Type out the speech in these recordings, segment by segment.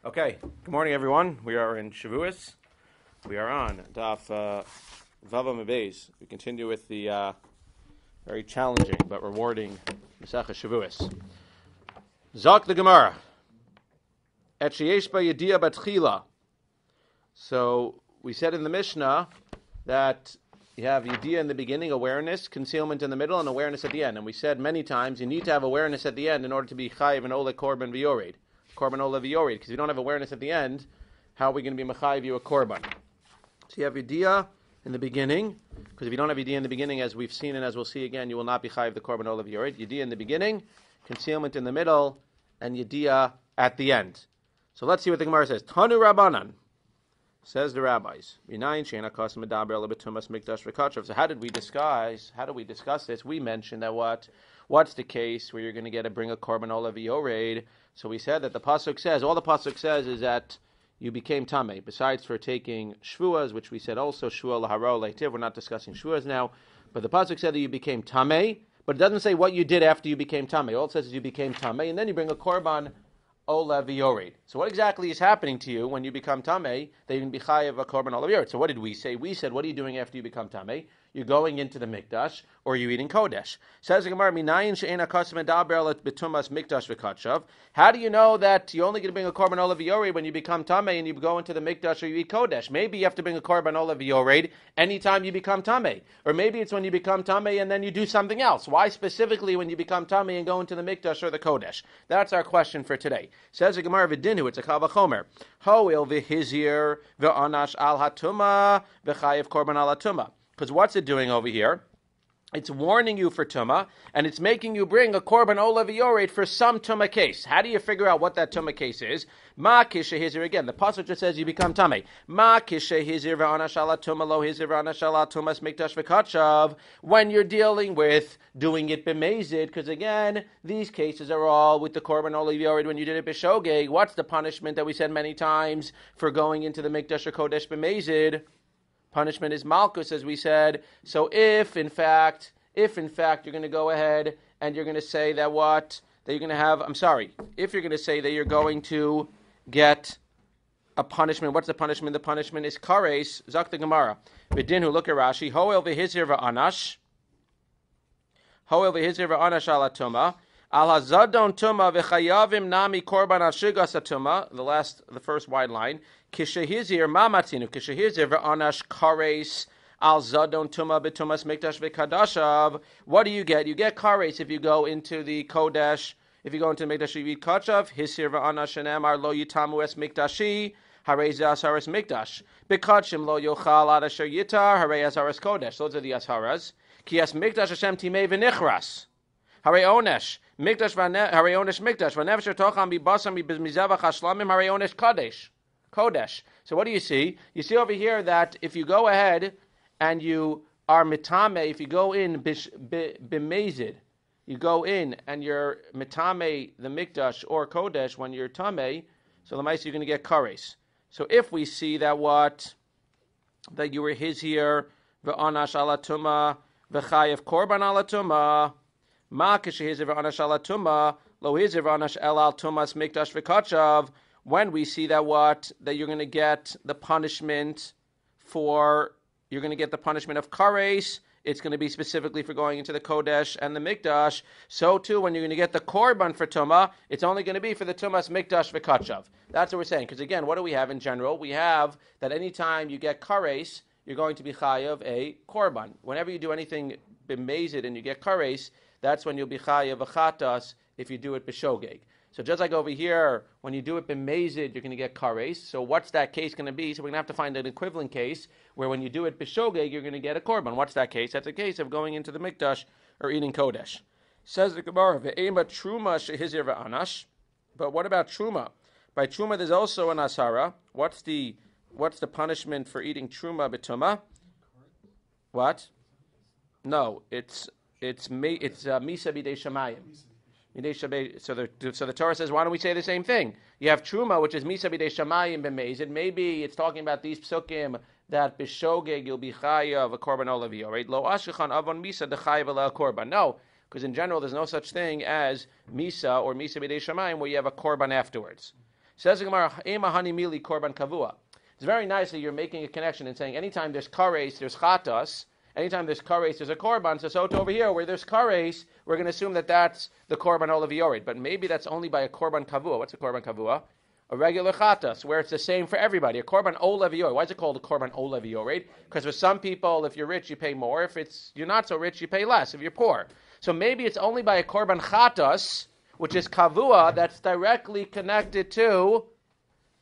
Okay, good morning, everyone. We are in Shavuos. We are on DAF YOMI SHAVUOT. We continue with the very challenging but rewarding Masechah Shavuos. Zok the Gemara. Et sheyesh ba yediyah batchila. So we said in the Mishnah that you have yediyah in the beginning, awareness, concealment in the middle, and awareness at the end. And we said many times you need to have awareness at the end in order to be chayiv and ole korban v'yored. Korban ole v'yored. Because if you don't have awareness at the end, how are we going to be mechayiv you a korban? So you have yediyah in the beginning, because if you don't have yediyah in the beginning, as we've seen and as we'll see again, you will not be chayiv the korban ole v'yored. Yediyah in the beginning, concealment in the middle, and yediyah at the end. So let's see what the Gemara says. Tanu Rabbanan. Says the rabbis. So how did we discuss this? We mentioned that what's the case where you're going to get to bring a korban ole v'yored? So we said that the pasuk says, all the pasuk says is that you became tamei. Besides for taking shvuas, which we said also shvua laharo leitiv. We're not discussing shvuas now, but the pasuk said that you became tamei, but it doesn't say what you did after you became tamei. All it says is you became tamei, and then you bring a korban ole v'yored. So what exactly is happening to you when you become tamei that you can be chayav a korban ole v'yored? So what did we say? We said, what are you doing after you become tamei? You're going into the mikdash, or you're eating kodesh. Says the Gemara, minayin she'ena kasem medaber betumas mikdash v'kachav. How do you know that you're only going to bring a korban ole v'yored when you become tamei and you go into the mikdash or you eat kodesh? Maybe you have to bring a korban ole v'yored anytime you become tamei, or maybe it's when you become tamei and then you do something else. Why specifically when you become tamei and go into the mikdash or the kodesh? That's our question for today. Says the Gemara, v'dinu, it's a kal v'chomer. Ho'il v'hizir v'anash al hatuma v'chayev korban al hatuma. Because what's it doing over here? It's warning you for tumah, and it's making you bring a korban ole v'yored for some tumah case. How do you figure out what that tumah case is? Ma kishe hizir, again, the pasuk just says you become tamei. Ma kishe hizir v'anash ala tumah lo hizir v'anash ala tumas mikdash v'kachav. When you're dealing with doing it b'mezid, because again, these cases are all with the korban ole v'yored when you did it b'shogeg. What's the punishment that we said many times for going into the mikdash or kodesh b'mezid? Punishment is malchus, as we said. So if in fact you're going to go ahead and you're going to say that you're going to have, if you're going to say that you're going to get a punishment, what's the punishment? The punishment is kares, zak the Gemara. B'dinhu, look at Rashi, hoel v'hizir v'anash ala tumah, al hazadon tumah v'chayavim nami korban al shigas atuma, the first wide line, Kishahizir mamatinu, kishahizir v'anash kares al zadon tuma betumas mikdash v'kadashav. What do you get? You get kares if you go into the kodesh. If you go into the mikdash, you eat kachav. Hisir v'anash shenemar lo yitamu es mikdashi. Harei ze asaras mikdash. Bekachim lo yochal ad asher yitar. Harei asaras kodesh. Those are the asaras. Ki es mikdash Hashem timei v'nichras. Harei onesh. Mikdash harei onesh mikdash. V'nefesh tocham b'basam b'mizavach hashlamim. Harei onesh kadesh. Kodesh. So what do you see? You see over here that if you go ahead and you are mitame, if you go in b'mezid, you go in and you're mitame the mikdash or kodesh when you're tame, so the mice you're going to get kares. So if we see that you were his here, v'anash ala tuma, v'chayev korban ala tuma, ma k'shehizir v'anash ala tuma, lo hizir v'anash el al tumas mikdash v'kachav. When we see that you're going to get the punishment of kares, it's going to be specifically for going into the kodesh and the mikdash. So too, when you're going to get the korban for tumah, it's only going to be for the tumas mikdash v'kachav. That's what we're saying. Because again, what do we have in general? We have that anytime you get kares, you're going to be chayav a korban. Whenever you do anything b'mezid and you get kares, that's when you'll be chayav a chatas if you do it b'shogeg. So just like over here, when you do it b'mezid, you're going to get kares. So what's that case going to be? So we're going to have to find an equivalent case where when you do it b'shogeg, you're going to get a korban. What's that case? That's a case of going into the mikdash or eating kodesh. Says the Gemara, ve'ema truma shehizir v'anash. But what about truma? By truma, there's also an asara. What's the punishment for eating truma b'tuma? What? No, it's misa b'dei shamayim. So the Torah says, why don't we say the same thing? You have truma, which is misa b'dei shamayim b'mezid. Maybe it's talking about these psukim that b'shogeg you'll be chayav a korban ole v'yored. Lo ashichan avon misa dechayav ala korban. No, because in general there's no such thing as misa or misa b'dei shamayim where you have a korban afterwards. Says the Gemara, Ema hani mili korban kavua. It's very nice that you're making a connection and saying anytime there's kares, there's chatas. Anytime there's kares, there's a korban. So over here, where there's kares, we're going to assume that that's the korban olav yored. But maybe that's only by a korban kavua. What's a korban kavua? A regular chatas, where it's the same for everybody. A korban olav yored. Why is it called a korban olav yored? Because for some people, if you're rich, you pay more. If you're not so rich, you pay less. If you're poor. So maybe it's only by a korban chatas, which is kavua, that's directly connected to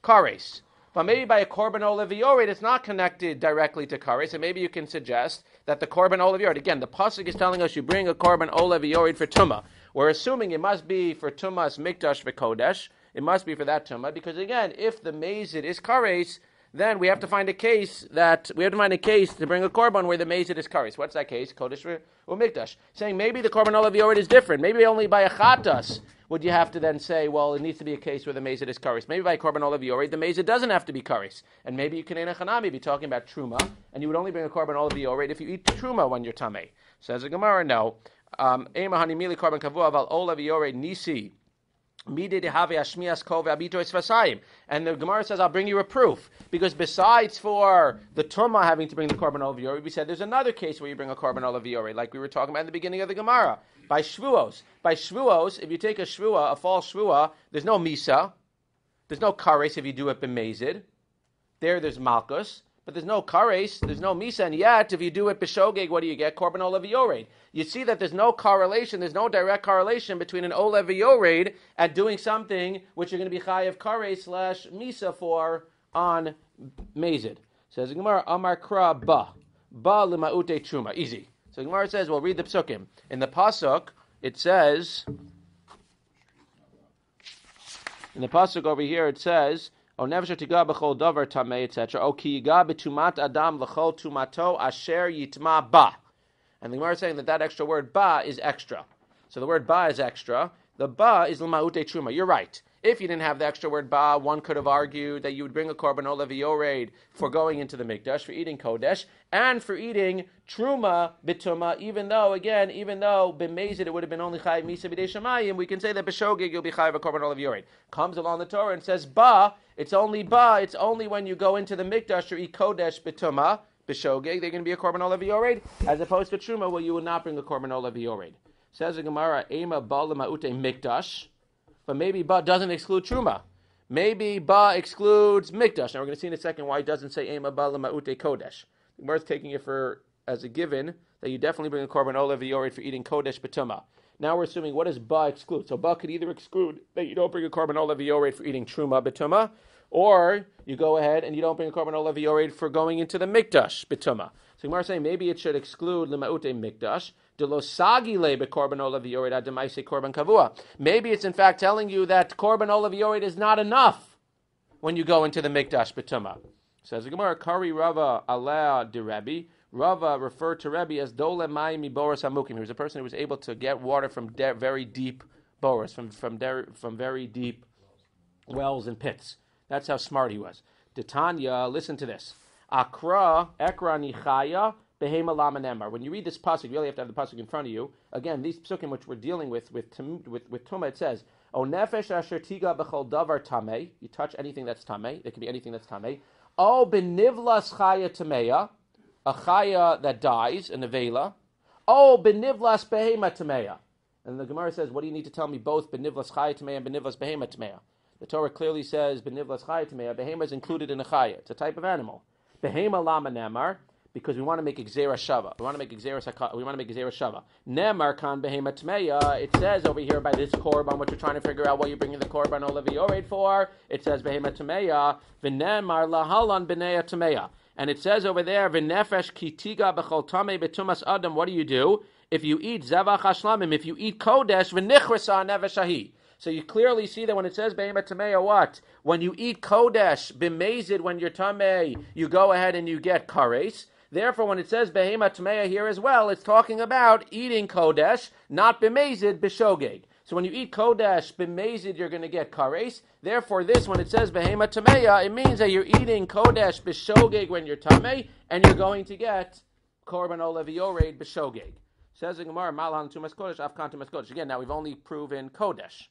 kares. But maybe by a korban olav yored, it's not connected directly to kares. And maybe you can suggest that the korban olav yored, again, the pasuk is telling us you bring a korban olav yored for tumah. We're assuming it must be for tumas mikdash v'kodesh. It must be for that tumah, because again, if the mazid is kares, then we have to find a case to bring a korban where the mazid is kares. What's that case? Kodesh or mikdash. Saying maybe the korban olav yored is different. Maybe only by a chatas would you have to then say, well, it needs to be a case where the mazid is kares. Maybe by a korban olav yored, the mazid doesn't have to be kares. And maybe you can in a chanami be talking about truma, and you would only bring a korban olav yored if you eat truma when you're tamei. Says the Gemara, no. Ema hani mili korban kavua aval olav yored nisi. And the Gemara says, I'll bring you a proof. Because besides for the Tumah having to bring the korban olav yored, we said there's another case where you bring a korban olav yored, like we were talking about in the beginning of the Gemara. By Shvuos. By Shvuos, if you take a Shvua, a false Shvua, there's no Misa. There's no Kares if you do it b'mezid. There's Malkus. But there's no kares, there's no misa, and yet if you do it b'shogeg, what do you get? Korban olav yored. You see that there's no correlation, there's no direct correlation between an olav yored and doing something which you're going to be chayav kares / misa for on mezid. Says the Gemara, Amar Kra ba l'ma'ute truma. Easy. So the Gemara says, well, read the psukim. In the pasuk, it says, in the pasuk over here, it says, O nefesh tiga b'chol davar tamei, etc. O ki yiga b'tumat adam l'chol tumato asher yitma ba. And the Gemara is saying that extra word ba is extra. So the word ba is extra. The ba is l'ma'ute truma. You're right. If you didn't have the extra word ba, one could have argued that you would bring a korban olav yored for going into the mikdash, for eating kodesh, and for eating truma b'tuma, even though b'mezid it would have been only chayiv misa b'dei shamayim, we can say that b'shogeg you'll be chayiv a korban olav yored. Comes along the Torah and says it's only when you go into the mikdash or eat kodesh b'tuma, b'shogeg, they're going to be a korban olav yored, as opposed to truma where you would not bring a korban olav yored. Says the Gemara, ema ba l'ma'ute mikdash. But maybe ba doesn't exclude truma. Maybe ba excludes mikdash. Now we're going to see in a second why it doesn't say ema ba l'ma'ute kodesh. The Gemara is taking it as a given that you definitely bring a korban olav yored for eating kodesh b'tuma. Now we're assuming what does ba exclude? So ba could either exclude that you don't bring a korban olav yored for eating truma b'tuma, or you go ahead and you don't bring a korban olav yored for going into the mikdash b'tuma. So Gemara is saying maybe it should exclude l'ma'ute mikdash. Maybe it's in fact telling you that korban olav yored is not enough when you go into the mikdash b'tuma. Says the Gemara, Kari Rava Aleh de Rabbi. Rava referred to Rabbi as Dole Mayim mi Boros Hamukim. He was a person who was able to get water from very deep boros, from very deep wells and pits. That's how smart he was. Titania, listen to this. Ekra nichaya. When you read this pasuk, you really have to have the pasuk in front of you. Again, these psukim which we're dealing with Tumah, it says, O nefesh asher tiga b'chol davar tamei. You touch anything that's tamei. It can be anything that's tamei. O benivlas chaya tameya, a chaya that dies, an avela. O benivlas behema tameya. And the Gemara says, what do you need to tell me both benivlas chaya tameya and benivlas behema tameya? The Torah clearly says benivlas chaya tameya. Behema is included in a chaya. It's a type of animal. Behema lama nemar. Because we want to make Gzeira Shava. We want to make Gzeira Shava. Nemar kan behema tmeya. It says over here by this korban, which we're trying to figure out what you're bringing the korban olav yored for. It says behema tmeya. V'nemar lahalan b'nei tmeya. And it says over there, v'nefesh kitiga b'chol tamei betumas adam. What do? If you eat zevach hashlamim, if you eat kodesh, v'nichrasa nefesh. So you clearly see that when it says behema tameya, what? When you eat kodesh, b'mezid, when you're tamei, you go ahead and you get kares. Therefore, when it says behema tameya here as well, it's talking about eating kodesh, not b'mezid, b'shogeg. So when you eat kodesh, b'mezid, you're going to get kares. Therefore, when it says behema tameya, it means that you're eating kodesh, b'shogeg when you're tamei, and you're going to get korban olav yored, b'shogeg. Says the Gemara, malhan tumas kodesh, afkan tumas kodesh. Again, now we've only proven kodesh.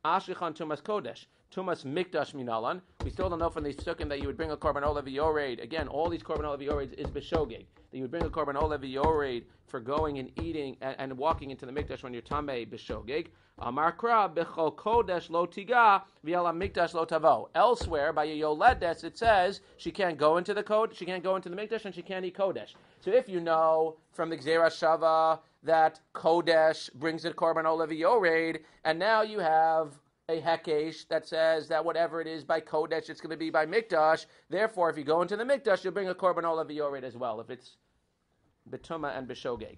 Ashichan tumas kodesh. Tumas Mikdash Minalan. We still don't know from the Sukkim that you would bring a Korban Olav Yored. Again, all these Korban Olav Yoreds is B'Shogeg. That you would bring a Korban Olav Yored for going and eating and walking into the Mikdash when you're Tamei B'Shogeg. Amar Kra B'Chol Kodesh Lo Tiga V'Yala Mikdash Lo Tavo. Elsewhere, by Yoledes, it says she can't go into the Mikdash and she can't eat Kodesh. So if you know from the Gzera Shava that Kodesh brings the Korban Olav Yored, and now you have a Hekesh that says that whatever it is by Kodesh, it's going to be by Mikdash. Therefore, if you go into the Mikdash, you'll bring a Korban Olav Yored as well, if it's Betuma and B'Shogeg.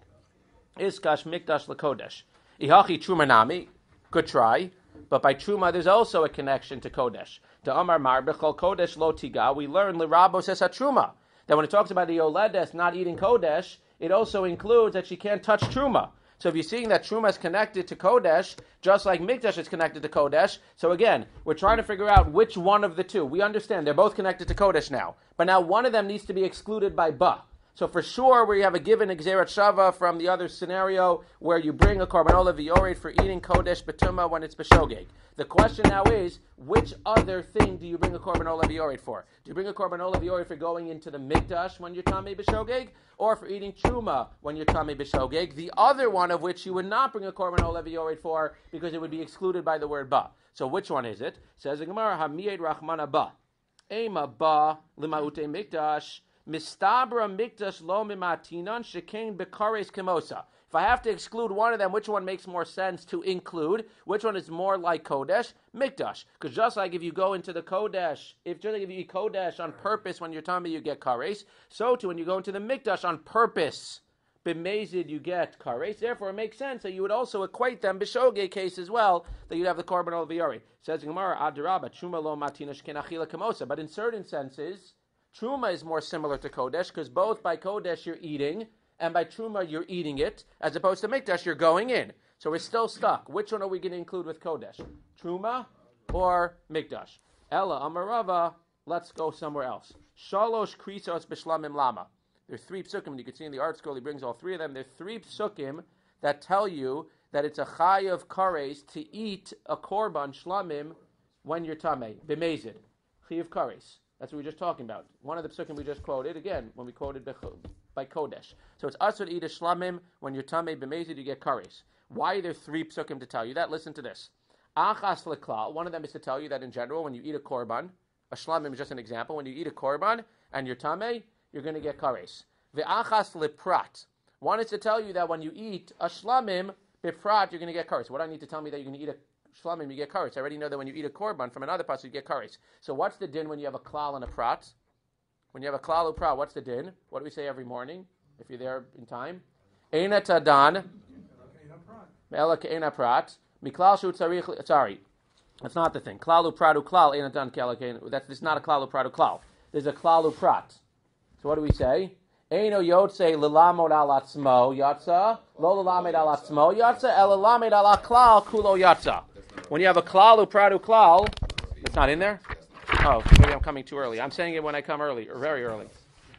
Iskash Mikdash LaKodesh. Ihachi Truma Nami, good try, but by Truma there's also a connection to Kodesh. To Amar Mar B'Chol Kodesh Lo Tiga, we learn L'Rabo says Truma, that when it talks about the Yoledes not eating Kodesh, it also includes that she can't touch Truma. So if you're seeing that Truma is connected to Kodesh, just like Mikdash is connected to Kodesh, so again, we're trying to figure out which one of the two. We understand they're both connected to Kodesh now, but now one of them needs to be excluded by Ba. So for sure, we have a given Gzerat Shava from the other scenario where you bring a Korban Olav Yored for eating Kodesh Betuma when it's B'Shogeg. The question now is, which other thing do you bring a Korban Olav Yored for? Do you bring a Korban Olav Yored for going into the Mikdash when you're Tamei B'Shogeg, or for eating Truma when you're Tamei B'Shogeg? The other one of which you would not bring a Korban Olav Yored for because it would be excluded by the word Ba. So which one is it? Says the Gemara, Hamiyed Rachmana Ba. Ema Ba Limaute Mikdash. Mistabra mikdash lo mimatinan shekain bekares kemosa. If I have to exclude one of them, which one makes more sense to include? Which one is more like Kodesh? Mikdash. Because just like if you go into the Kodesh, if you eat Kodesh on purpose when you're tummy, you get kares. So too, when you go into the Mikdash on purpose, b'mezid, you get kares. Therefore, it makes sense that you would also equate them, b'shogeg case as well, that you'd have the Korban Olav Yored. Says Gemara, Adarabba, Truma lo matina shekain achila kemosa. But in certain senses, Truma is more similar to Kodesh because both by Kodesh you're eating and by Truma you're eating it, as opposed to Mikdash you're going in. So we're still stuck. Which one are we going to include with Kodesh? Truma or Mikdash? Ella Amarava, let's go somewhere else. Shalosh Krisos B'Shlamim Lama. There are three psukim, and you can see in the art school he brings all three of them. There are three psukim that tell you that it's a chayav kares to eat a korban shlamim when you're tamei, b'mezid, chayav kares. That's what we were just talking about. One of the psukim we just quoted, again, when we quoted by Kodesh. So it's asur to eat a shlamim when you're tamei b'mezid, you get kares. Why are there three psukim to tell you that? Listen to this. Achas leklal. One of them is to tell you that in general, when you eat a korban, a shlamim is just an example. When you eat a korban and you're tamei, you're going to get kares. Ve'achas leprat. One is to tell you that when you eat a shlamim, beprat, you're going to get kares. What do I need to tell me that you're going to eat a shlamim, you get kares? I already know that when you eat a korban from another pasuk, you get kares. So what's the din when you have a klal and a prat? When you have a klal or prat, what's the din? What do we say every morning if you're there in time? Eina tadan. Me'ela ke'ena prat. Miklal shu tzarich. Sorry, that's not the thing. Klal u'prat u'klal eina tadan ke'ela ke'ena. That's not a klal u'prat u'klal. There's a klal u'prat. So what do we say? Eino yotze lilamod al atzmo yatza, lo lilamed al atzmo yatza, el lilamed al klal kulo yatza. When you have a klal u'prat u'klal, it's not in there? Oh, maybe I'm coming too early. I'm saying it when I come early, or very early.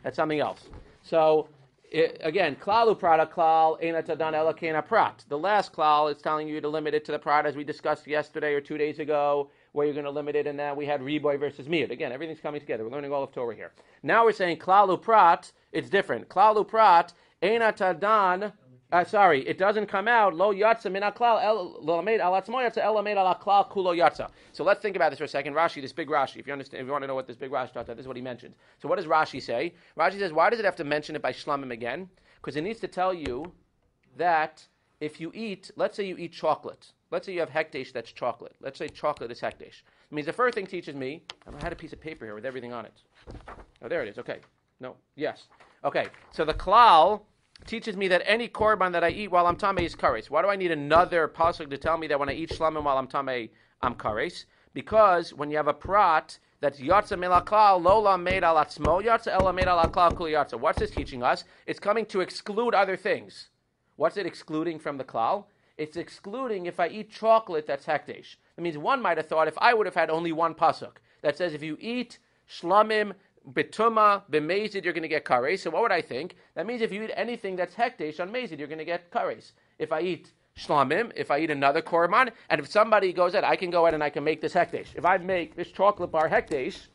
That's something else. So, again, klal u'prat u'klal, eina tadan ela ke'ena prat. The last klal is telling you to limit it to the prat, as we discussed yesterday or 2 days ago, where you're going to limit it, and then we had riboy versus miyud. Again, everything's coming together. We're learning all of Torah here. Now we're saying klal u'prat, it's different. Klal u'prat, eina tadan, it doesn't come out, lo yatsa min ha-klal, lo lamed al atzmo yatsa, el lamed al ha-klal kulo yatsa. So let's think about this for a second. Rashi, this big Rashi, if you want to know what this big Rashi talks about, this is what he mentioned. So what does Rashi say? Rashi says, why does it have to mention it by shlamim again? Because it needs to tell you that if you eat, let's say you eat chocolate. Let's say you have hekdesh that's chocolate. Let's say chocolate is hekdesh. It means the first thing teaches me, I had a piece of paper here with everything on it. Oh, there it is. Okay. No. Yes. Okay. So the klal teaches me that any korban that I eat while I'm tamei is kares. Why do I need another pasuk to tell me that when I eat shlamim while I'm tamei, I'm kares? Because when you have a prat that's yatsa min ha-klal, lo lamed al atzmo yatsa, el lamed al ha-klal kulo yatsa. What's this teaching us? It's coming to exclude other things. What's it excluding from the klal? It's excluding if I eat chocolate that's hekdesh. That means one might have thought if I would have had only one pasuk that says if you eat shlamim, betuma, b'mezid, you're going to get kares. So what would I think? That means if you eat anything that's hekdesh on mezid, you're going to get kares. If I eat shlamim, if I eat another korban, and if somebody goes ahead, I can go ahead and I can make this hekdesh. If I make this chocolate bar hekdesh,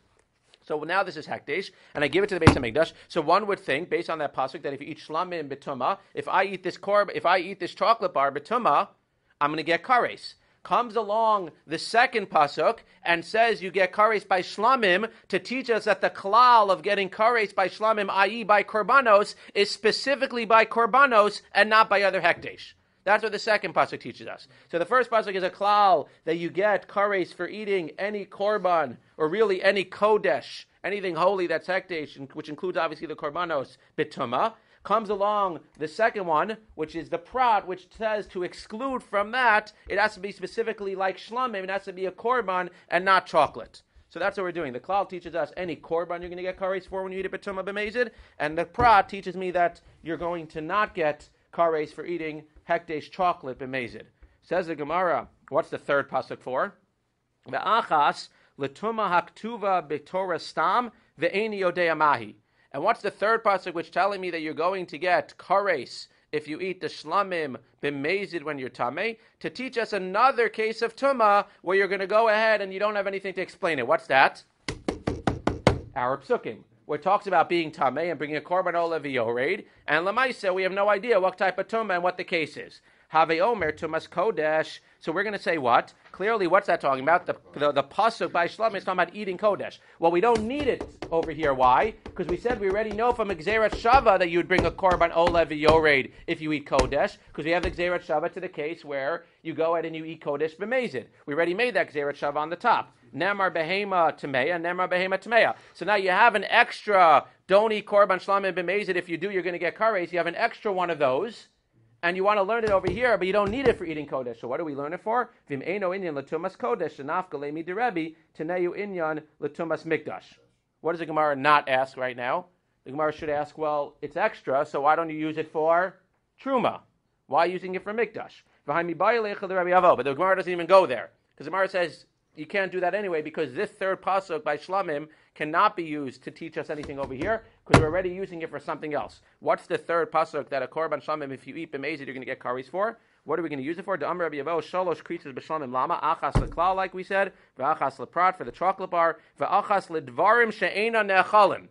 so now this is hekdesh, and I give it to the Beis Hamikdash. So one would think, based on that pasuk, that if you eat shlamim betuma, if I eat this chocolate bar betuma, I'm going to get kares. Comes along the second pasuk and says you get kares by shlamim to teach us that the klal of getting kares by shlamim, i.e. by korbanos, is specifically by korbanos and not by other hekdesh. That's what the second pasuk teaches us. So the first pasuk is a klal that you get kares for eating any korban, or really any kodesh, anything holy that's hekdesh, which includes obviously the korbanos, bituma. Comes along the second one, which is the prat, which says to exclude from that, it has to be specifically like shlamim, it has to be a korban and not chocolate. So that's what we're doing. The klal teaches us any korban you're going to get kares for when you eat a betuma b'mezid, and the prat teaches me that you're going to not get kares for eating hekdesh chocolate b'mezid. Says the Gemara, what's the third pasuk for? Ve'achas l'tuma haktuva b'torah stam ve'eni yodea mahi. And what's the third pasuk which telling me that you're going to get kares if you eat the shlamim b'mezid when you're tameh? To teach us another case of tuma where you're going to go ahead and you don't have anything to explain it. What's that? Our psukim, where it talks about being tameh and bringing a korban olah v'yored, and lemaisa we have no idea what type of tuma and what the case is. Have omer tumas kodesh. So we're going to say what? Clearly, what's that talking about? The pasuk by shlamim is talking about eating kodesh. Well, we don't need it over here. Why? Because we said we already know from Gzeirat Shava that you would bring a korban olah v'yored if you eat kodesh, because we have the Gzeirat Shava to the case where you go ahead and you eat kodesh b'mezid. We already made that Gzeirat Shava on the top. Nemar behema tameya, nemar behema tameya. So now you have an extra, don't eat korban shlamim b'mezid. If you do, you're going to get kares. You have an extra one of those. And you want to learn it over here, but you don't need it for eating kodesh. So what do we learn it for? Vim eino inyan latumas kodesh shenafkale mi derebi teneyu inyan latumas mikdash. What does the Gemara not ask right now? The Gemara should ask, well, it's extra, so why don't you use it for truma? Why using it for mikdash? But the Gemara doesn't even go there, because the Gemara says you can't do that anyway, because this third pasuk by shlamim cannot be used to teach us anything over here, because we're already using it for something else. What's the third pasuk that a korban shlamim, if you eat b'mezid, you're going to get kares for? What are we going to use it for? The Amar Rabbi Yevo shalosh kritzas b'shlamim lama achas leklal, like we said, v'achas leprat for the chocolate bar, v'achas ledvarim she'ena ne'achalim. You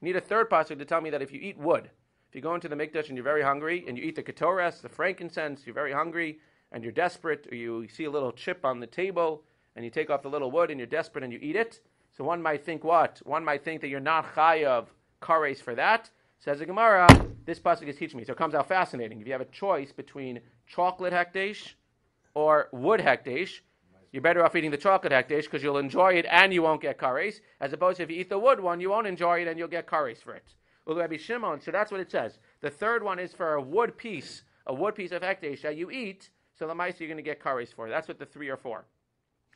need a third pasuk to tell me that if you eat wood, if you go into the mikdash and you're very hungry, and you eat the ketores, the frankincense, you're very hungry, and you're desperate, or you see a little chip on the table, and you take off the little wood, and you're desperate, and you eat it. So one might think what? One might think that you're not chayav kares for that. Says the Gemara, this pasuk is teaching me. So it comes out fascinating. If you have a choice between chocolate hekdesh or wood hekdesh, you're better off eating the chocolate hekdesh because you'll enjoy it and you won't get kares, as opposed to if you eat the wood one, you won't enjoy it and you'll get kares for it. Rabbi Shimon, so that's what it says. The third one is for a wood piece of hekdesh that you eat, so the mice you're going to get kares for. That's what the three are for.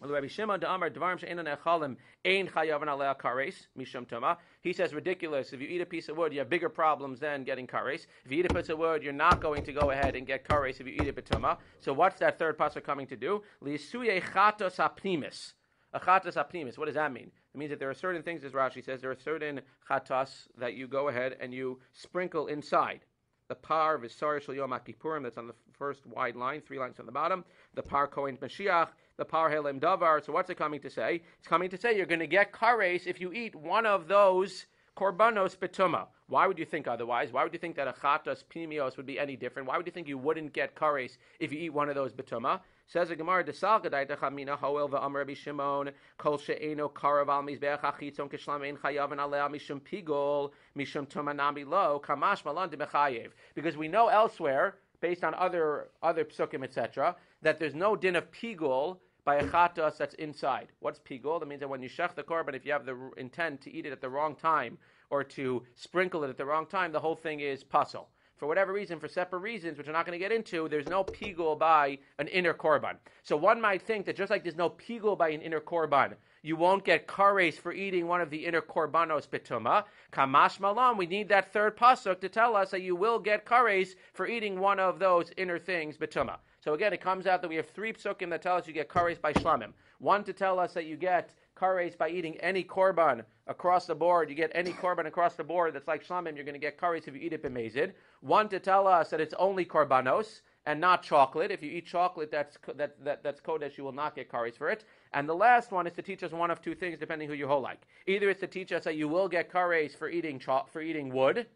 Rabbi Shimon da'amar dvarim she'enan ne'achalim ein chayavan alei kares mishum tuma. He says ridiculous. If you eat a piece of wood, you have bigger problems than getting kares. If you eat a piece of wood, you're not going to go ahead and get kares if you eat it betuma. So what's that third pasuk coming to do? Li'suye chatos hapnimis. A chatos hapnimis. What does that mean? It means that there are certain things, as Rashi says, there are certain chatos that you go ahead and you sprinkle inside. The par v'sar shel yom HaKippurim, that's on the first wide line, 3 lines on the bottom. The par kohen Mashiach, the par helem davar. So what's it coming to say? It's coming to say you're going to get kares if you eat one of those korbanos betuma. Why would you think otherwise? Why would you think that a chatos pnimios would be any different? Why would you think you wouldn't get kares if you eat one of those betuma? Says the Gemara, Desal Gadaita Chamina Hoel v'Amar Rabbi Shimon Kol she'eno karav al mizbeach hachitzon kishlam ein chayav alei mishum pigol mishum tumanami lo kamash malan demechayev. Because we know elsewhere, based on other psukim, etc., that there's no din of pigol by a chatos that's inside. What's pigol? That means that when you shech the korban, if you have the intent to eat it at the wrong time or to sprinkle it at the wrong time, the whole thing is pasul. For whatever reason, for separate reasons, which we're not going to get into, there's no pigul by an inner korban. So one might think that just like there's no pigul by an inner korban, you won't get kares for eating one of the inner korbanos betuma. Kamash malam, we need that third pasuk to tell us that you will get kares for eating one of those inner things betuma. So again, it comes out that we have 3 psukim that tell us you get kares by shlamim. One to tell us that you get kares by eating any korban across the board. You get any korban across the board that's like shlamim, you're going to get kares if you eat it b'mezid. One to tell us that it's only korbanos, and not chocolate. If you eat chocolate, that's kodesh, you will not get kares for it. And the last one is to teach us one of two things, depending who you hold like. Either it's to teach us that you will get kares for eating wood,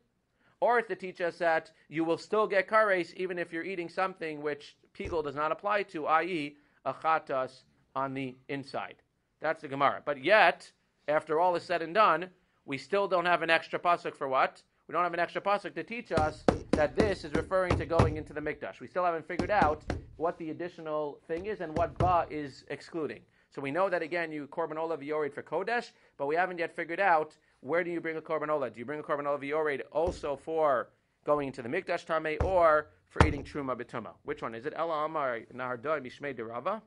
or it's to teach us that you will still get kares even if you're eating something which pigul does not apply to, i.e. a chatas on the inside. That's the Gemara. But yet, after all is said and done, we still don't have an extra pasuk for what? We don't have an extra pasuk to teach us that this is referring to going into the mikdash. We still haven't figured out what the additional thing is and what ba is excluding. So we know that, again, you korban olah v'yored for kodesh, but we haven't yet figured out where do you bring a korban olah. Do you bring a korban olah v'yored also for going into the mikdash tamei or for eating truma b'tuma? Which one is it? Ela amar nahardoi mishmei derava.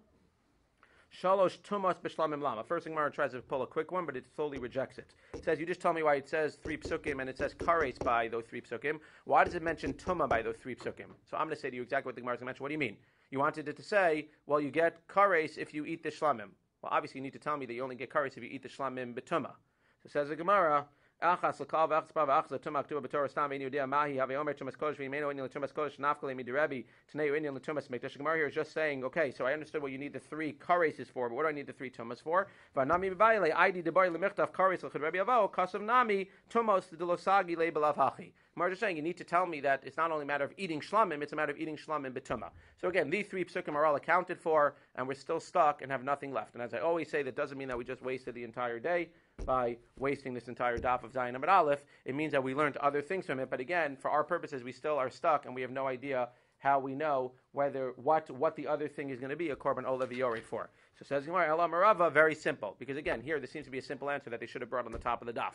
Shalosh tumas b'shlamim lama. First thing Gemara tries to pull a quick one, but it slowly rejects it. It says, you just tell me why it says 3 psukim and it says kares by those 3 psukim. Why does it mention tuma by those 3 psukim? So I'm going to say to you exactly what the Gemara is going to mention. What do you mean? You wanted it to say, well, you get kares if you eat the shlamim. Well, obviously you need to tell me that you only get kares if you eat the shlamim b'tuma. So it says the Gemara, Achas l'kal v'achas pa v'achas l'tumah k'tuba b'torah stam v'inu yudea mahi have omer tumas kodesh v'imenu inyan l'tumas kodesh nafkale midirebi t'nei inyan l'tumas mikdash. The Gemara here is just saying, okay, so I understood what you need the 3 kares for, but what do I need the 3 tumas for? V'nami b'bayile aidi debari l'michtaf kares l'chid Rabbi Avo kasav nami tumos d'losagi le'belav hachi. Gemara is saying you need to tell me that it's not only a matter of eating shlamim, it's a matter of eating shlamim b'tumah. So again, these 3 psukim are all accounted for, and we're still stuck and have nothing left. And as I always say, that doesn't mean that we just wasted the entire day by wasting this entire daf of Zayin Amud Aleph. It means that we learned other things from it, but again, for our purposes, we still are stuck, and we have no idea how we know whether what the other thing is going to be a korban olah v'yored for. So says Gemara, Ela Marava, very simple, because again, here there seems to be a simple answer that they should have brought on the top of the daf.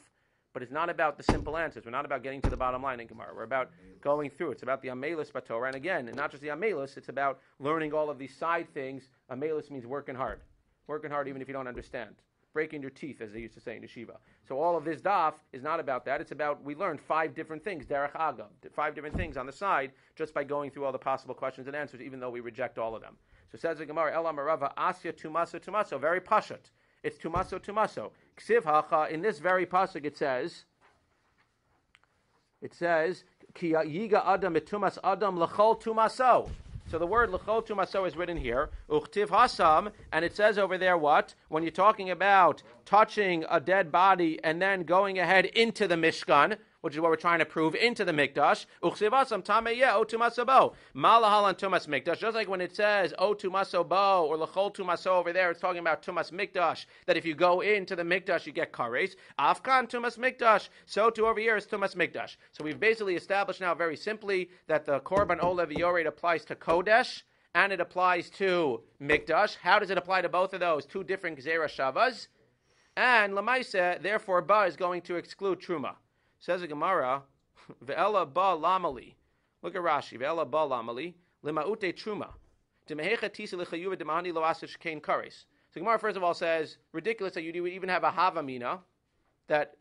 But it's not about the simple answers. We're not about getting to the bottom line in Gemara. We're about going through. It's about the amelus b'Torah, and again, and not just the amelus, it's about learning all of these side things. Amelus means working hard. Working hard even if you don't understand. Breaking your teeth, as they used to say in yeshiva. So all of this daf is not about that. It's about, we learned 5 different things, derech agav, 5 different things on the side, just by going through all the possible questions and answers, even though we reject all of them. So says the Gemara, Ela Marava, Asya tumaso tumaso, very pashut. It's tumaso tumaso. Ksiv hacha, in this very pasuk it says, Ki yiga adam etumas adam lechol tumaso. So the word l'chol tumaso is written here, uchtiv hasam, and it says over there what? When you're talking about touching a dead body and then going ahead into the Mishkan, which is what we're trying to prove, into the Mikdash, uchtiv hasam tameyeh o tumaso bo, malahalan tumas Mikdash, just like when it says o tumaso bo or l'chol tumaso over there, it's talking about tumas Mikdash, that if you go into the Mikdash you get kares, afkan tumas Mikdash, so too over here is tumas Mikdash. So we've basically established now very simply that the korban olah v'yored applies to Kodesh, and it applies to Mikdash. How does it apply to both of those? 2 different gzera shavas. And Lamaisa, therefore, ba is going to exclude Truma. Says the Gemara, Ve'ela ba lamali. Look at Rashi. Ve'ela ba lamali. Limaute Truma. Demehecha tisi l'chayuva demahani lo asish kein kares. So Gemara, first of all, says, ridiculous that you would even have a havamina, that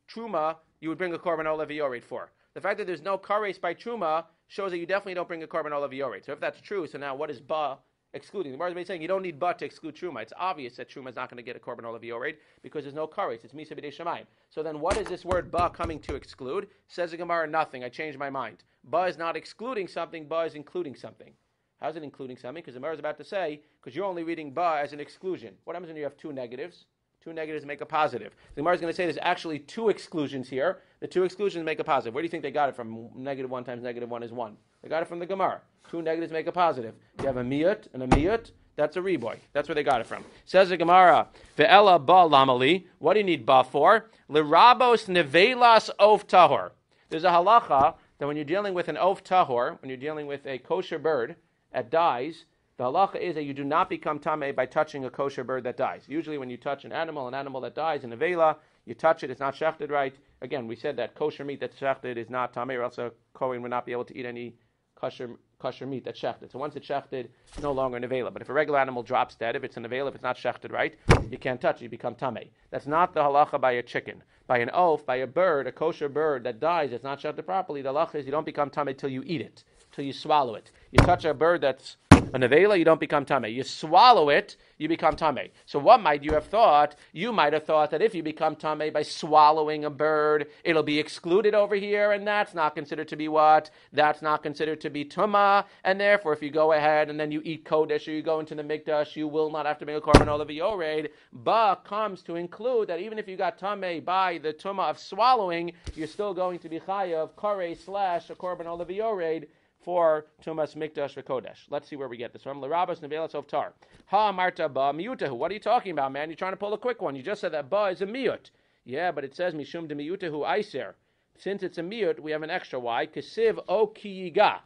Truma, you would bring a korban olah v'yored for. The fact that there's no kares by Truma shows that you definitely don't bring a korban olah v'yored. So if that's true, so now what is ba excluding? The Gemara is saying you don't need ba to exclude Truma. It's obvious that Truma is not going to get a korban olah v'yored because there's no kares. It's misa b'dei shamayim. So then what is this word ba coming to exclude? Says the Gemara, nothing. I changed my mind. Ba is not excluding something, ba is including something. How's it including something? Because the Gemara is about to say, because you're only reading ba as an exclusion. What happens when you have 2 negatives? 2 negatives make a positive. The Gemara is going to say there's actually 2 exclusions here. The 2 exclusions make a positive. Where do you think they got it from? -1 times -1 is 1. They got it from the Gemara. 2 negatives make a positive. You have a miyut and a miyut. That's a riboy. That's where they got it from. Says the Gemara, Ve'ela ba lamali. What do you need ba for? L'rabos nevelas of tahor. There's a halacha that when you're dealing with an of tahor, when you're dealing with a kosher bird that dies, the halacha is that you do not become tameh by touching a kosher bird that dies. Usually when you touch an animal that dies in a vela, you touch it, it's not shechted right. Again, we said that kosher meat that's shechted is not tameh, or else a kohen would not be able to eat any kosher meat that's shechted. So once it's shechted, it's no longer an avela. But if a regular animal drops dead, if it's an avela, if it's not shechted right, you can't touch it, you become tameh. That's not the halacha by a chicken. By an oaf, by a bird, a kosher bird that dies, it's not shechted properly, the halacha is you don't become tameh till you eat it, till you swallow it. You touch a bird that's A nevela, you don't become tamei. You swallow it, you become tamei. So what might you have thought? You might have thought that if you become tamei by swallowing a bird, it'll be excluded over here, and that's not considered to be what? That's not considered to be tuma, and therefore if you go ahead and then you eat kodesh or you go into the mikdash, you will not have to make a korban olav yored. But comes to include that even if you got tamei by the tuma of swallowing, you're still going to be chayav kare / a korban olav yored for Tumas Mikdash V'Kodesh. Let's see where we get this from. L'Rabbos Nevelas of Tar. Ha Marta Ba Miyutahu. What are you talking about, man? You're trying to pull a quick one. You just said that Ba is a miyut. Yeah, but it says Mishum de Miyutahu Aiser. Since it's a miyut, we have an extra Y. Kesiv O Kiyiga.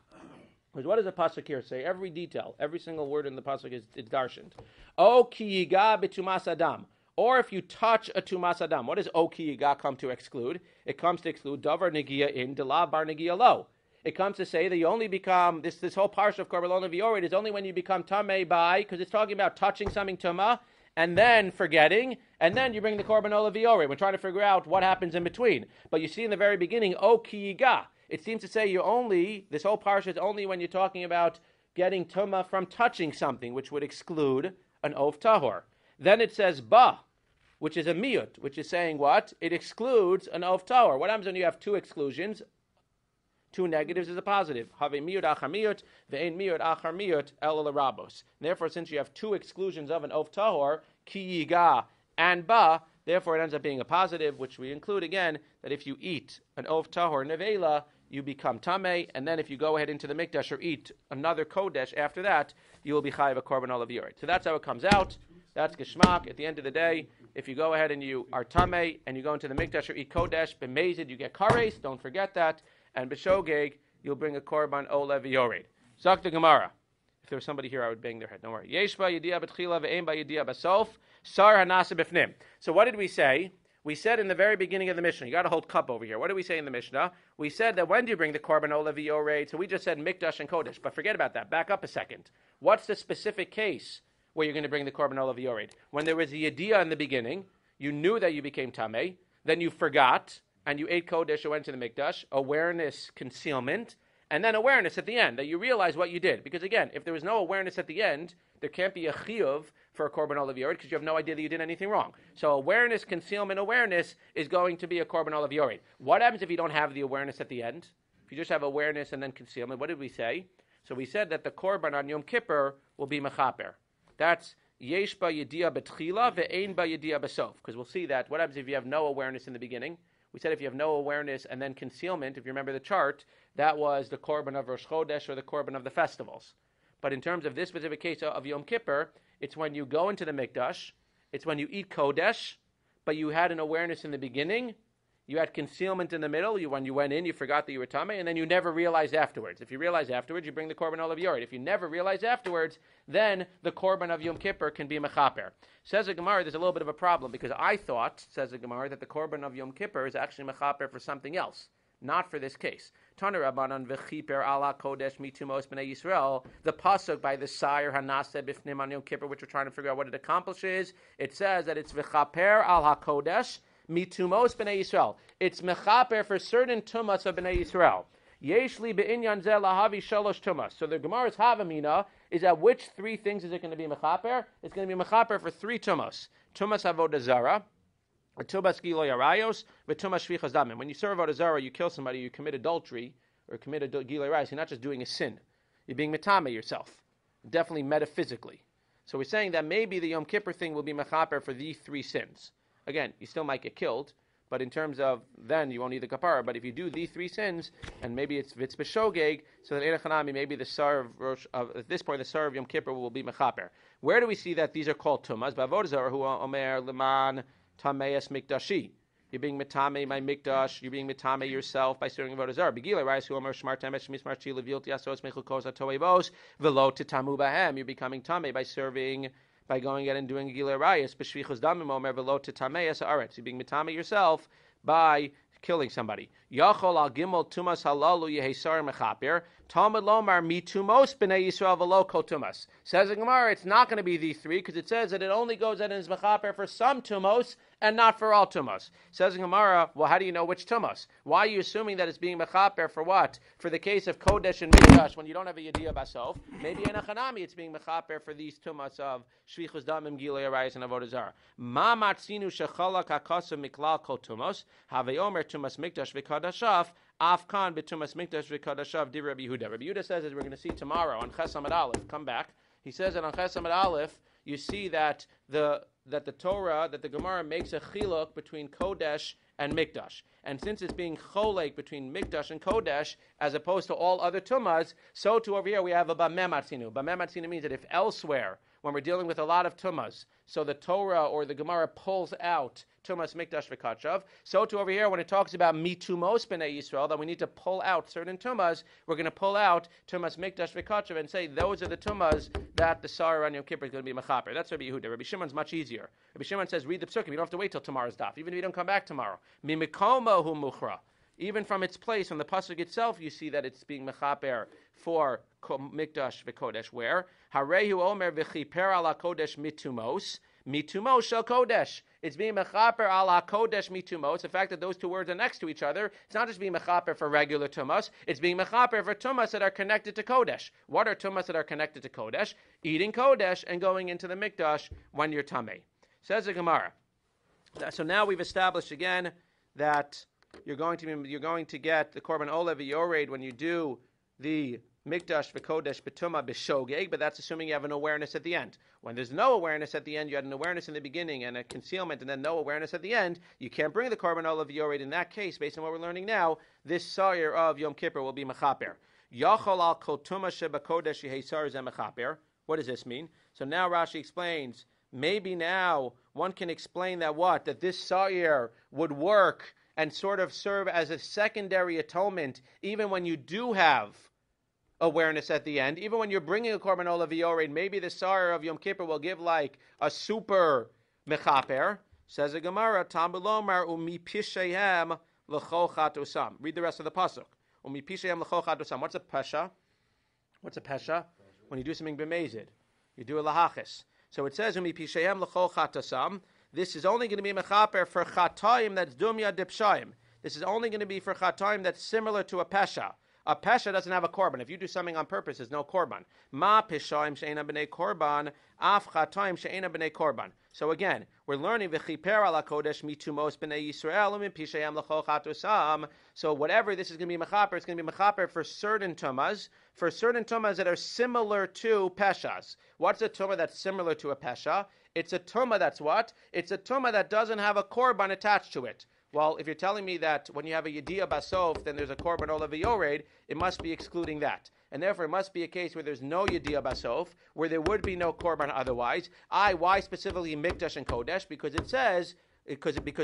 Because what does the pasuk here say? Every detail, every single word in the pasuk is darshaned. O Kiyiga B'Tumas Adam. Or if you touch a Tumas Adam. What does O Kiyiga come to exclude? It comes to exclude Davar Negia in, Delav Bar Negia Lo. It comes to say that you only become, this whole parsha of Korban Olav Yored is only when you become Tamei by, because it's talking about touching something Tumah, and then forgetting, and then you bring the Korban Olav Yored. We're trying to figure out what happens in between. But you see in the very beginning, O Kiyiga. It seems to say this whole parsha is only when you're talking about getting Tumah from touching something, which would exclude an Ov Tahor. Then it says Ba, which is a Miyut, which is saying what? It excludes an Ov Tahor. What happens when you have two exclusions? Two negatives is a positive. Have miyut achar miyut, ve'ein miyut achar miyut el l'rabos. Therefore, since you have two exclusions of an ov tahor, ki yiga and ba, therefore it ends up being a positive, which we include again, that if you eat an ov tahor nevela, you become tamei, and then if you go ahead into the mikdash or eat another kodesh after that, you will be chayav a korban olav yored. So that's how it comes out. That's geschmack. At the end of the day, if you go ahead and you are tamei, and you go into the mikdash or eat kodesh, b'mezid, you get kares, don't forget that. And b'shogeg, you'll bring a korban olev yored. Zak the Gemara. If there was somebody here, I would bang their head. Don't worry. Yesh ba yediyah b'tchila ve'ein ba yediyah b'sof. Sar hanasa b'fnim. So what did we say? We said in the very beginning of the Mishnah, you got to hold cup over here. What did we say in the Mishnah? We said that when do you bring the korban olev yored? So we just said mikdash and kodesh. But forget about that. Back up a second. What's the specific case where you're going to bring the korban olev yored? When there was a yediyah in the beginning, you knew that you became tamei, then you forgot, and you ate kodesh or went to the mikdash, awareness, concealment, and then awareness at the end, that you realize what you did. Because again, if there was no awareness at the end, there can't be a chiyuv for a korban olav yored because you have no idea that you did anything wrong. So awareness, concealment, awareness is going to be a korban olav yored. What happens if you don't have the awareness at the end? If you just have awareness and then concealment, what did we say? So we said that the korban on Yom Kippur will be mechaper. That's yesh ba yediyah betchila ve'ein ba yediyah besof. Because we'll see that what happens if you have no awareness in the beginning. We said if you have no awareness and then concealment, if you remember the chart, that was the korban of Rosh Chodesh or the korban of the festivals. But in terms of this specific case of Yom Kippur, it's when you go into the mikdash, it's when you eat kodesh, but you had an awareness in the beginning, you had concealment in the middle, when you went in, you forgot that you were tamei, and then you never realized afterwards. If you realize afterwards, you bring the korban olav yored. If you never realize afterwards, then the korban of Yom Kippur can be mechaper. Says the Gemara, there's a little bit of a problem, because I thought, says the Gemara, that the korban of Yom Kippur is actually mechaper for something else, not for this case. Tana Rabbanan v'chiper ala kodesh mitumos b'nei Yisrael. The pasuk by the sire hanase b'fnim on Yom Kippur, which we're trying to figure out what it accomplishes, it says that it's v'chaper al hakodesh mitumos b'nei Yisrael. It's mechaper for certain tumas of b'nei Yisrael. Yeshli be'inyan zeh lahavi shalosh tumas. So the Gemara's havamina is that which three things is it going to be mechaper? It's going to be mechaper for three tumas. Tumas avodah zara, tumas giloy arayos, tumas shvichas damim. When you serve avodah zara, you kill somebody, you commit adultery, or commit giloy arayos, you're not just doing a sin. You're being metame yourself. Definitely metaphysically. So we're saying that maybe the Yom Kippur thing will be mechaper for these three sins. Again, you still might get killed, but in terms of then you won't need the kapara. But if you do these three sins, and maybe it's b'shogeg, so that Erechanami, maybe the sar of at this point the sar of Yom Kippur will be mechaper. Where do we see that these are called tumas? B'avodah zara hu omer leman tameas mikdashi. You're being metame my mikdash. You're being metame yourself by serving avodah zara. Begila rais hu omer shmar tamesh shmismar chi levilt yasos mechukos atoevos velo titamu bahem. You're becoming tame by serving. By going out and doing a gilei rayas, b'shvichus damim omer velo titameas haaretz. You're being mitame yourself by killing somebody. Yachol al gimel tumas halalu yehesar mechaper. Talmud lomar mitumos b'nei Yisrael velo kol tumas. Says the Gemara, it's not going to be these three because it says that it only goes out and is mechaper for some tumos and not for all tumas. Says in Gemara, well, how do you know which tumas? Why are you assuming that it's being mechaper for what? For the case of kodesh and mikdash, when you don't have a yediyah basof, maybe in a chanami it's being mechaper for these tumas of shvichus damim, gilei arayis, and avodah zarah. Ma matzinu shechalak hakasa miklal kol tumas haveyomer tumas mikdash v'kadashaf afkan b'tumas mikdash v'kadashaf di Rabbi Yehuda. Rabbi Yehuda says, as we're going to see tomorrow on Ches Amud Aleph, come back. He says that on Ches Amud Aleph, you see that the Gemara makes a chiluk between Kodesh and Mikdash. And since it's being cholek between Mikdash and Kodesh, as opposed to all other tumas, so too over here we have a bameh matzinu. Bameh matzinu means that if elsewhere, when we're dealing with a lot of tumas, so the Torah or the Gemara pulls out tumas mikdash v'kachav, so too over here when it talks about mitumos b'nei Yisrael, that we need to pull out certain tumas, we're going to pull out tumas mikdash v'kachav and say those are the tumas that the Sar on Yom Kippur is going to be mechaper. That's Rabbi Yehuda. Rabbi Shimon's much easier. Rabbi Shimon says read the psukim. You don't have to wait till tomorrow's daf, even if you don't come back tomorrow. Mimikomo hu muchra. Even from its place, from the pasuk itself, you see that it's being mechaper for mikdash v'kodesh. Where harehu omer v'chiper ala kodesh mitumos shel kodesh. It's being mechaper ala kodesh mitumos. The fact that those two words are next to each other, it's not just being mechaper for regular tumas. It's being mechaper for tumas that are connected to kodesh. What are tumas that are connected to kodesh? Eating kodesh and going into the mikdash when you're tamei. Says the Gemara. So now we've established again that you're going to get the korban olev yored when you do the mikdash v'kodesh betuma b'shogeg, but that's assuming you have an awareness at the end. When there's no awareness at the end, you had an awareness in the beginning and a concealment, and then no awareness at the end, you can't bring the korban olev yored. In that case, based on what we're learning now, this sa'ir of Yom Kippur will be mechaper. Yachol al kol tuma shebakodesh yehisar zeh mechaper. What does this mean? So now Rashi explains. Maybe now one can explain that this sa'ir would work and sort of serve as a secondary atonement, even when you do have awareness at the end, even when you're bringing a korban olav yored, maybe the sa'ir of Yom Kippur will give like a super mechaper. Says the Gemara, Tambulomar umi pishehem l'chol chatusam. Read the rest of the pasuk. Umi pishehem l'chol chatusam. What's a pesha? What's a pesha? When you do something b'mezid, you do a lahachis. So it says umi pishehem l'chol chatusam. This is only going to be mechaper for chatoim that's dumya dipshayim. This is only going to be for chatoim that's similar to a pesha. A pesha doesn't have a korban. If you do something on purpose, there's no korban. Ma pishayim she'ena b'nei korban, af chatoim she'ena b'nei korban. So again, we're learning v'chiper ala kodesh mitumos b'nei Yisrael u'min pishayim l'chol chatusam. So whatever this is going to be mechaper, it's going to be mechaper for certain tumas that are similar to peshas. What's a tumah that's similar to a pesha? It's a tumah that's what? It's a tumah that doesn't have a korban attached to it. Well, if you're telling me that when you have a yediyah basof, then there's a korban olav yored, it must be excluding that. And therefore, it must be a case where there's no yediyah basof, where there would be no korban otherwise. Why specifically mikdash and kodesh? Because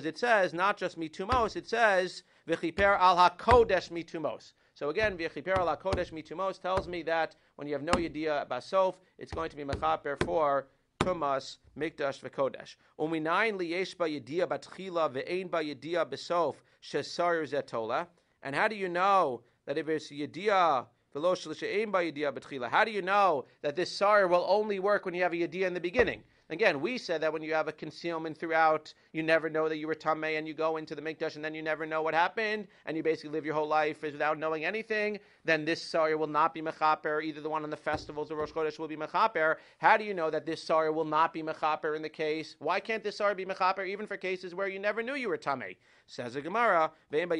it says not just mitumos, it says v'chiper al hakodesh mitumos. So again, v'chiper al hakodesh mitumos tells me that when you have no yediyah basof, it's going to be mechaper for tumas mikdash v'kodesh. Uminayin liyesh ba yediyah batchila ve'ein ba yediyah besof shesar zetola. And how do you know that if it's yediyah v'lo she'ein ba yediyah batchila? How do you know that this sar will only work when you have a yediyah in the beginning? Again, we said that when you have a concealment throughout, you never know that you were tamei, and you go into the mikdash, and then you never know what happened, and you basically live your whole life without knowing anything, then this sar will not be mechaper. Either the one on the festivals or Rosh Chodesh will be mechaper. How do you know that this sar will not be mechaper in the case? Why can't this sar be mechaper even for cases where you never knew you were tamei? Says the Gemara, because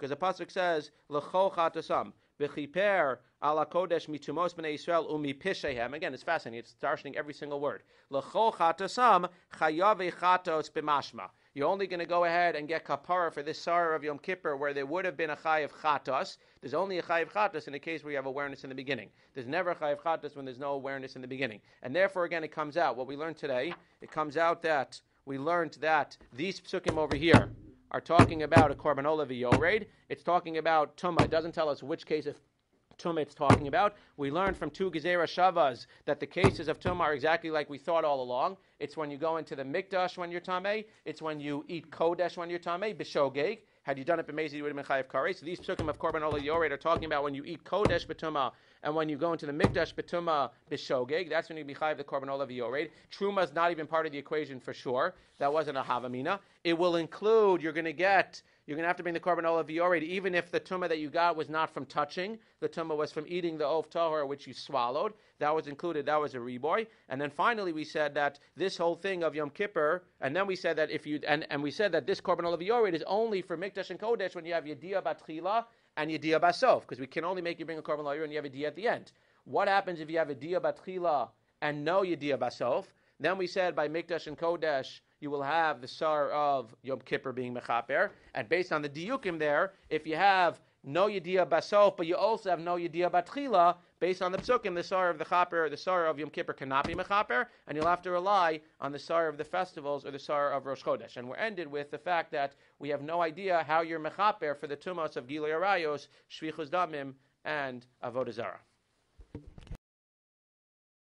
the pasuk says l'chol chatasam v'chiper ala kodesh mitumos b'nei Yisrael umi pishehem. Again, it's fascinating. It's darshaning every single word. L'chol chatasam chayav chatos b'mashma. You're only going to go ahead and get kapara for this sar of Yom Kippur where there would have been a chayav chatos. There's only a chayav chatos in the case where you have awareness in the beginning. There's never a chayav chatos when there's no awareness in the beginning. And therefore, again, it comes out. What we learned today, it comes out that we learned that these psukim over here are talking about a korban olav yored. It's talking about tumah. It doesn't tell us which case of tumah it's talking about. We learned from two gezerah shavas that the cases of tumah are exactly like we thought all along. It's when you go into the mikdash when you're tamei. It's when you eat kodesh when you're tamei, b'shogeg. Had you done it b'mezi, you would have been chayiv kares. So these psukim of korban olah yored are talking about when you eat kodesh b'tumah and when you go into the mikdash b'tumah b'shogeg. That's when you be chayiv the korban olah yored. Truma is not even part of the equation for sure. That wasn't a havamina. It will include. You're going to have to bring the korban olah yored even if the tumah that you got was not from touching. The tumah was from eating the of tahor which you swallowed. That was included. That was a reboy. And then finally we said that this whole thing of Yom Kippur, and then we said that if you and we said that this korban olah yored is only for mikdash and kodesh when you have yediyah batchila and yediyah basof, because we can only make you bring a korban olah yored when you have yediyah at the end. What happens if you have yediyah batchila and no yediyah basof? Then we said by mikdash and kodesh you will have the sar of Yom Kippur being mechaper, and based on the diyukim there, if you have no yediyah basof, but you also have no yediyah batchila, based on the psukim, the sar of the chaper, the sar of Yom Kippur cannot be mechaper, and you'll have to rely on the sar of the festivals or the sar of Rosh Chodesh. And we're ended with the fact that we have no idea how you're mechaper for the tumos of Gilui Arayos, Shvichus Damim, and Avodah Zarah.